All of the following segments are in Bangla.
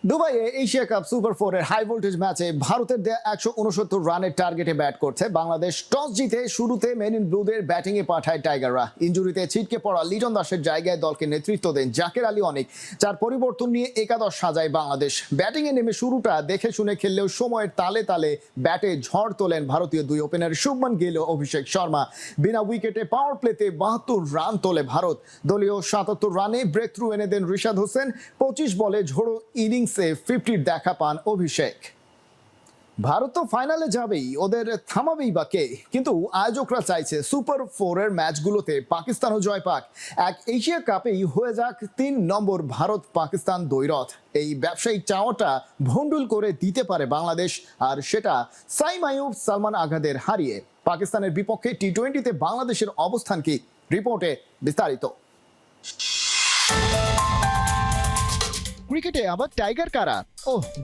দুবাইয়ে এশিয়া কাপ সুপার 4 এর হাই ভোল্টেজ ম্যাচে ভারতের দেয়া 169 রানের টার্গেটে ব্যাট করছে বাংলাদেশ। টস জিতে শুরুতে মেন ইন ব্লুদের ব্যাটিং এ পাঠায় টাইগাররা। ইনজুরিতে ছিটকে পড়া লিটন দাসের জায়গায় দলকে নেতৃত্ব দেন জাকের আলী অনেক। যার পরিবর্তন নিয়ে একাদশ সাজায় বাংলাদেশ। ব্যাটিং এ নেমে শুরুটা দেখে শুনে খেললেও সময়ের তালে তালে ব্যাটে ঝড় তোলেন ভারতীয় দুই ওপেনার শুভমান গিল ও অভিষেক শর্মা। বিনা উইকেটে পাওয়ার প্লেতে 72 রান তোলে ভারত। দলীয় 77 রানে ব্রেক থ্রু এনে দেন রিশাদ হোসেন। 25 বলে ঝোড়ো ইনিংসে 50 দেখা পান অভিষেক। ভারত তো ফাইনালে যাবেই, ওদের থামাবেই বা কে? কিন্তু আয়োজকরা চাইছে সুপার 4 এর ম্যাচগুলোতে পাকিস্তানও জয় পাক। এক এশিয়া কাপেই হয়ে যাক 3 নম্বর ভারত পাকিস্তান দ্বৈরথ। এই ব্যবসায়িক চাওয়াটা ভন্ডুল করে দিতে পারে বাংলাদেশ, আর সেটা সাইম আইয়ুব সালমান আঘাদের হারিয়ে। পাকিস্তানের বিপক্ষে টি-20তে বাংলাদেশের অবস্থান কি? রিপোর্টে বিস্তারিত। ক্রিকেটে আবার টাইগার কারা?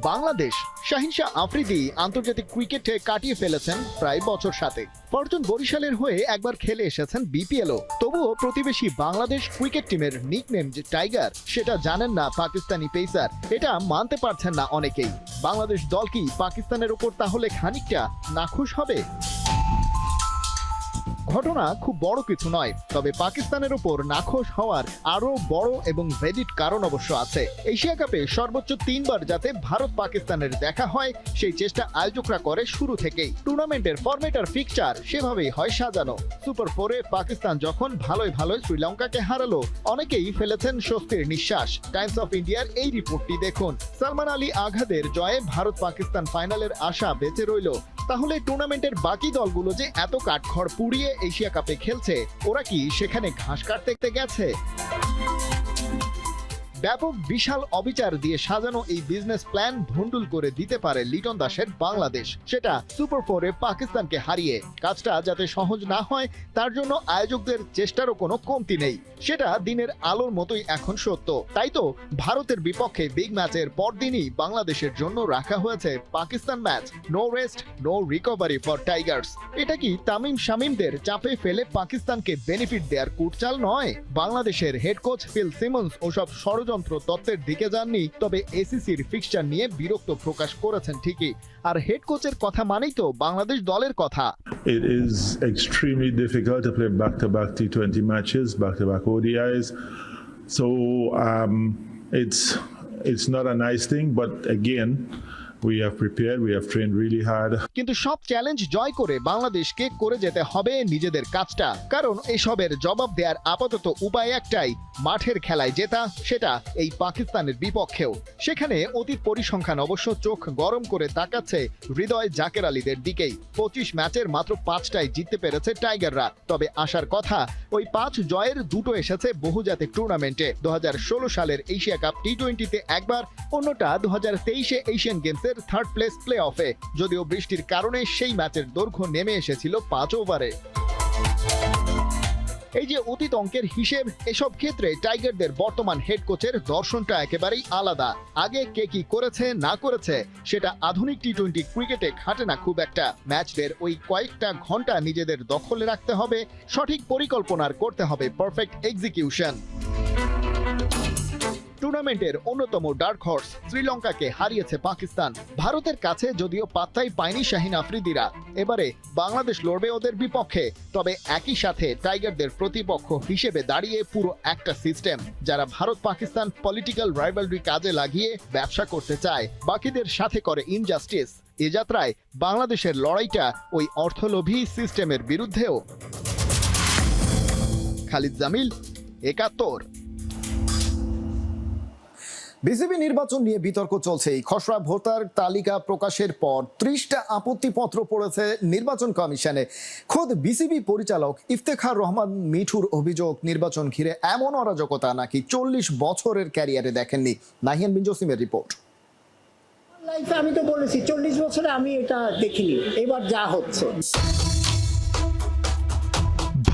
বাংলাদেশ। শাহিন শাহ আফ্রিদি আন্তর্জাতিক ক্রিকেটে কাটিয়ে ফেলেছেন প্রায় বছর সাথে। ফরচুন বরিশালের হয়ে একবার খেলে এসেছেন বিপিএলও। তবুও প্রতিবেশী বাংলাদেশ ক্রিকেট টিমের নিকনেম যে টাইগার, সেটা জানেন না পাকিস্তানি পেসার। এটা মানতে পারছেন না অনেকেই। বাংলাদেশ দল কি পাকিস্তানের ওপর তাহলে খানিকটা নাখুশ হবে? ঘটনা খুব বড় কিছু নয়, তবে পাকিস্তানের উপর নাখোশ হওয়ার আরো বড় এবং ভ্যালিড কারণ অবশ্য আছে। এশিয়া কাপে সর্বোচ্চ 3 বার যাতে ভারত পাকিস্তানের দেখা হয়, সেই চেষ্টা আয়োজকরা করে শুরু থেকেই। টুর্নামেন্টের ফরম্যাট আর ফিকচার সেভাবেই হয় সাজানো। সুপার 4-এ পাকিস্তান যখন ভালোই শ্রীলঙ্কাকে হারালো, অনেকেই ফেলেছেন স্বস্তির নিঃশ্বাস। টাইমস অফ ইন্ডিয়ার এই রিপোর্টটি দেখুন। সালমান আলী আঘাদের জয়ে ভারত পাকিস্তান ফাইনালের আশা বেঁচে রইল। তাহলে টুর্নামেন্টের বাকি দলগুলো যে এত কাঠখড় পুড়িয়ে এশিয়া কাপে খেলছে, ওরা কি সেখানে ঘাস কাটতে গেছে? ব্যাপক বিশাল অবিচার দিয়ে সাজানো এই বিজনেস প্ল্যান ভন্ডুল করে দিতে পারে লিটন দাসের বাংলাদেশ। সেটা সুপার 4-এ পাকিস্তানকে হারিয়ে। কাজটা যাতে সহজ না হয়, তার জন্য আয়োজকদের চেষ্টারও কোনো কমতি নেই। সেটা দিনের আলোর মতোই এখন সত্য। তাই তো ভারতের বিপক্ষে বিগ ম্যাচের পরদিনই বাংলাদেশের জন্য রাখা হয়েছে Pakistan match. No rest, no recovery for Tigers. এটা কি তামিম শামিমদের চাপে ফেলে পাকিস্তানকে বেনিফিট দেওয়ার কুটচাল নয়? বাংলাদেশের হেড কোচ ফিল সিমন্স ওসব ষড়যন্ত্র তত্ত্বের দিকে যাননি, তবে এসিসির ফিক্সচার নিয়ে বিরক্ত প্রকাশ করেছেন ঠিকই। আর হেড কোচের কথা মানেই তো বাংলাদেশ দলের কথা। It is extremely difficult to play back-to-back T20 matches, back-to-back ODIs. So it's not a nice thing, but again, we have prepared, we have trained really hard. কিন্তু সব চ্যালেঞ্জ জয় করে বাংলাদেশকে করে যেতে হবে নিজেদের কাজটা। কারণ এসবের জবাব দেওয়ার আপাতত উপায় একটাই, মাঠের খেলায় জেতা, সেটা এই পাকিস্তানের বিপক্ষেও। সেখানে অতীত পরিসংখ্যান অবশ্য চোখ গরম করে তাকাচ্ছে হৃদয় জাকের আলীদের দিকেই। 25 ম্যাচের মাত্র 5টাই জিততে পেরেছে টাইগাররা। তবে আসার কথা, ওই 5 জয়ের 2টো এসেছে বহুজাতিক টুর্নামেন্টে। 2016 সালের এশিয়া কাপ টি-20তে একবার, অন্যটা 2023-এ এশিয়ান গেমসের থার্ড প্লেস প্লে অফে। যদিও বৃষ্টির কারণে সেই ম্যাচের দৈর্ঘ্য নেমে এসেছিল 5 ওভারে। এই যে অতীত অঙ্কের হিসেব, এসব ক্ষেত্রে টাইগারদের বর্তমান হেড কোচের দর্শনটা একেবারেই আলাদা। আগে কে কি করেছে না করেছে সেটা আধুনিক টি-20 ক্রিকেটে খাটে না খুব একটা। ম্যাচদের ওই কয়েকটা ঘন্টা নিজেদের দখলে রাখতে হবে, সঠিক পরিকল্পনার করতে হবে পারফেক্ট এক্সিকিউশন। টুর্নামেন্টের অন্যতম ডার্ক হর্স শ্রীলঙ্কাকে হারিয়েছে পাকিস্তান। ভারতের কাছে যদিও পাত্তাই পায়নি শাহিন আফ্রিদিরা। এবারে বাংলাদেশ লড়বে ওদের বিপক্ষে। তবে একই সাথে টাইগারদের প্রতিপক্ষ হিসেবে দাঁড়িয়ে পুরো একটা সিস্টেম, যারা ভারত পাকিস্তান পলিটিক্যাল রাইভালরি কাজে লাগিয়ে ব্যবসা করতে চায়, বাকিদের সাথে করে ইনজাস্টিস। এ যাত্রায় বাংলাদেশের লড়াইটা ওই অর্থলোভী সিস্টেমের বিরুদ্ধেও। খালিদ জামিল, ৭১। বিসিবি নির্বাচন নিয়ে বিতর্ক চলছে। খসড়া ভোটার তালিকা প্রকাশের পর 30টা আপত্তিপত্র পড়েছে নির্বাচন কমিশনে। খোদ বিসিবি পরিচালক ইফতেখার রহমান মিঠুর অভিযোগ, নির্বাচন ঘিরে এমন অরাজকতা নাকি 40 বছরের ক্যারিয়ারে দেখেননি। নাহিয়ান বিন জসিমের রিপোর্ট। লাইফে আমি তো বলেছি 40 বছরে আমি এটা দেখিনি, এবার যা হচ্ছে।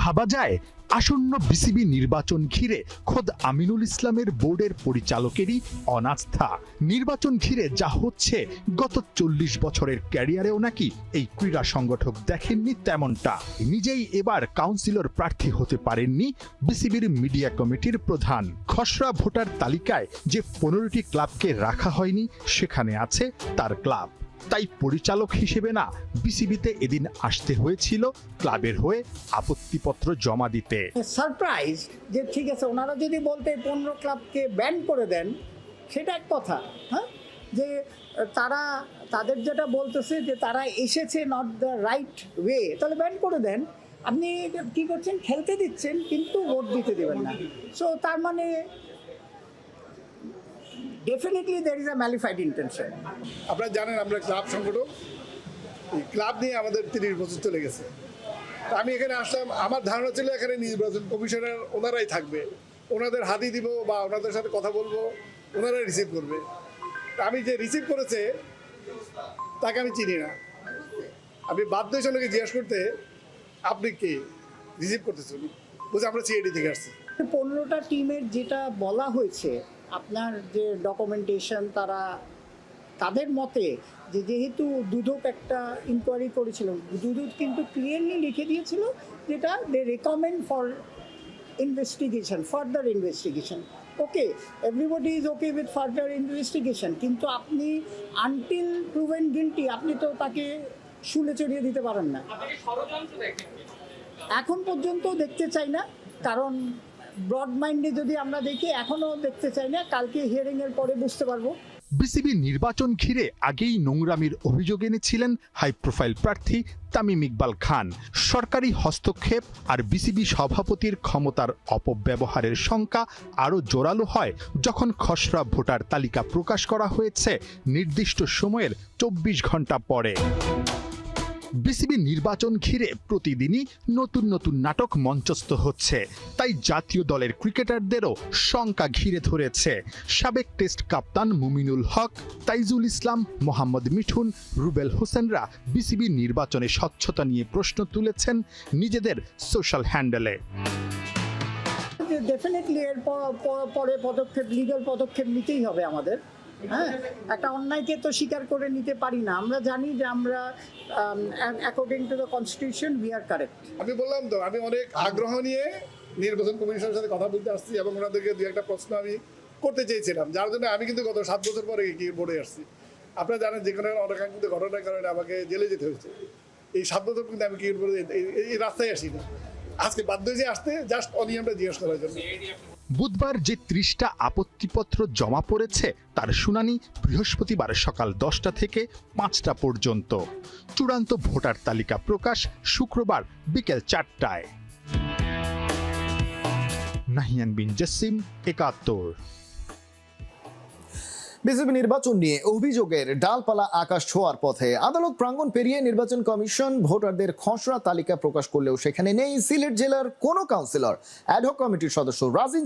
ভাবা যায় আসন্ন বিসিবি নির্বাচন ঘিরে খোদ আমিনুল ইসলামের বোর্ডের পরিচালকেরই অনাস্থা। নির্বাচন ঘিরে যা হচ্ছে গত 40 বছরের ক্যারিয়ারেও নাকি এই ক্রীড়া সংগঠক দেখেননি তেমনটা। নিজেই এবার কাউন্সিলর প্রার্থী হতে পারেননি বিসিবির মিডিয়া কমিটির প্রধান। খসড়া ভোটার তালিকায় যে 15টি ক্লাবকে রাখা হয়নি সেখানে আছে তার ক্লাব। তাই পরিচালক হিসেবে না বিসিবিতে এদিন আসতে হয়েছিল ক্লাবের হয়ে আপত্তিপত্র জমা দিতে। সারপ্রাইজ যে ঠিক আছে ওনারা যদি বলতে 15 ক্লাবকে ব্যান করে দেন সেটা এক কথা, হ্যাঁ, যে তাদের যেটা বলতেছে যে তারা এসেছে নট দ্য রাইট ওয়ে, তাহলে ব্যান করে দেন। আপনি কি করছেন, খেলতে দিচ্ছেন কিন্তু ভোট দিতে দেবেন না। সো তার মানে definitely there is a malafide intention. আপনারা জানেন আমরা ক্লাব সংগঠক, এই ক্লাব নিয়ে আমাদের 30 বছর চলে গেছে। তা আমি এখানে আসলাম, আমার ধারণা ছিল এখানে নির্বাচন কমিশনার ওনারাই থাকবে, ওনাদের হাতি দিব বা ওনাদের সাথে কথা বলবো, ওনারাই রিসিভ করবে। তা আমি যে রিসিভ করেছে তাকে আমি চিনি না। আমি বাধ্য হয়েছি ওনাকে জিজ্ঞেস করতে, আপনি কে রিসিভ করতেছেন? বুঝে আমরা সিআইডি থেকে আসছি। 15টা টিমের যেটা বলা হয়েছে, আপনার যে ডকুমেন্টেশন তাদের মতে যে যেহেতু দুদক একটা ইনকোয়ারি করেছিল, দুদক কিন্তু ক্লিয়ারলি লিখে দিয়েছিল যেটা they recommend for investigation, further investigation. Okay, everybody is okay with further investigation, কিন্তু আপনি আনটিল প্রুভেন গিল্টি আপনি তো তাকে শুলে চড়িয়ে দিতে পারেন না। এখন পর্যন্ত দেখতে চাই না, কারণ ব্রড মাইন্ডে যদি আমরা দেখি এখনো দেখতে চাই না, কালকে হিয়ারিং এর পরে বুঝতে পারবো। বিসিবি নির্বাচন ঘিরে আগেই নোংরামির অভিযোগ এনেছিলেন হাই প্রোফাইল প্রার্থী তামিম ইকবাল খান। সরকারি হস্তক্ষেপ আর বিসিবি সভাপতির ক্ষমতার অপব্যবহারের শঙ্কা আরও জোরালো হয় যখন খসড়া ভোটার তালিকা প্রকাশ করা হয়েছে নির্দিষ্ট সময়ের 24 ঘন্টা পরে। বিসিবি নির্বাচন ঘিরে প্রতিদিনই নতুন নতুন নাটক মঞ্চস্থ হচ্ছে, তাই জাতীয় দলের ক্রিকেটারদেরও শঙ্কা ঘিরে ধরেছে। সাবেক টেস্ট কাপ্তান মুমিনুল হক, তাইজুল ইসলাম, মোহাম্মদ মিঠুন, রুবেল হোসেনরা বিসিবি নির্বাচনে স্বচ্ছতা নিয়ে প্রশ্ন তুলেছেন নিজেদের সোশ্যাল হ্যান্ডেলে। ডেফিনেটলি এর পরে পদক্ষেপ, লিগ্যাল পদক্ষেপ নিতেই হবে আমাদের। হ্যাঁ, একটা অন্যায়কে তো স্বীকার করে নিতে পারি না। আমরা জানি যে আমরা according to the constitution we are correct. আমি বললাম তো, আমি অনেক আগ্রহ নিয়ে নির্বাচন কমিশনের সাথে কথা বলতে আসছি এবং ওনাদেরকে দু একটা প্রশ্ন আমি করতে চেয়েছিলাম, যার জন্য আমি কিন্তু গত 7 বছর পরে কি বোর্ডে আসছি। আপনারা জানেন যে কোনো অনাকাঙ্ক্ষিত ঘটনার কারণে আমাকে জেলে যেতে হয়েছে। এই 7 বছর কিন্তু আমি কি বোর্ডে এই রাস্তায় আসি না, আজকে বাধ্য হয়েছে আসতে জাস্ট অনিয়মটা জিজ্ঞেস করার জন্য। বুধবার যে 30টা আপত্তিপত্র জমা পড়েছে তার শুনানি বৃহস্পতিবার সকাল 10টা থেকে 5টা পর্যন্ত। চূড়ান্ত ভোটার তালিকা প্রকাশ শুক্রবার বিকেল 4টায়। নাহিয়ান বিন জসিম, 71। বিসিবি নির্বাচন নিয়ে অভিযোগের ডালপালা আকাশ ছোঁয়ার পথে। আদালত প্রাঙ্গণ পেরিয়ে নির্বাচন কমিশন ভোটারদের খসড়া তালিকা প্রকাশ করলেও সেখানে নেই সিলেট জেলার কোনো কাউন্সিলর। অ্যাডহক কমিটির সদস্য রাজিন